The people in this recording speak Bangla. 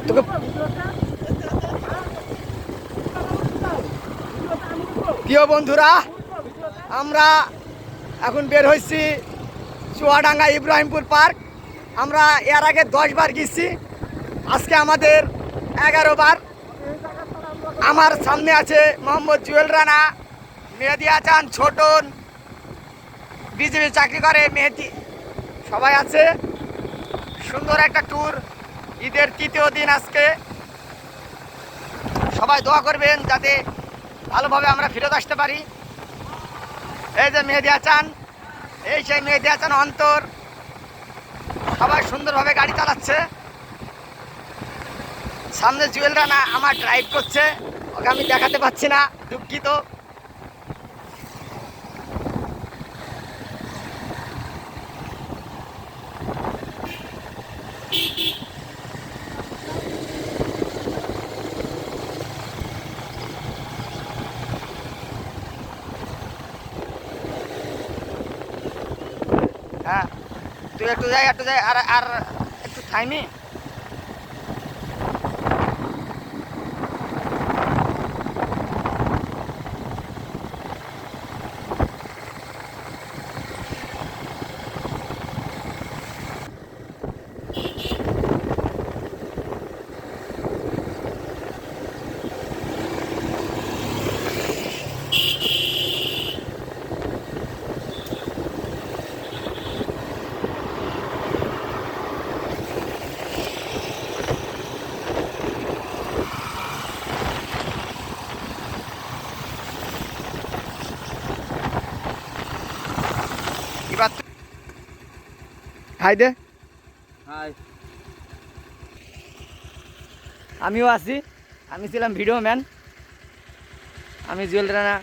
তোকে প্রিয় বন্ধুরা, আমরা এখন বের হয়েছি চুয়াডাঙ্গা ইব্রাহিমপুর পার্ক। আমরা এর আগে 10 বার গেছি, আজকে আমাদের 11 বার। আমার সামনে আছে মোহাম্মদ জুয়েল রানা, মেহেদি হাসান, ছোটন, বিজেপি চাকরি করে মেহেদি, সবাই আছে। সুন্দর একটা ট্যুর, ঈদের 3য় দিন আজকে। সবাই দোয়া করবেন যাতে ভালোভাবে আমরা ফেরত আসতে পারি। এই যে মেহেদি হাসান, এই সেই মেহেদি হাসান অন্তর, সবাই সুন্দরভাবে গাড়ি চালাচ্ছে। সামনে জুয়েল রানা আমার ড্রাইভ করছে, ওকে আমি দেখাতে পাচ্ছি না, দুঃখিত। হ্যাঁ, তুই একটু যাই আর আর একটু থাইমি। হাই দে। হাই, আমিও আছি, আমি ছিলাম ভিডিও ম্যান। আমি জুয়েল রানা।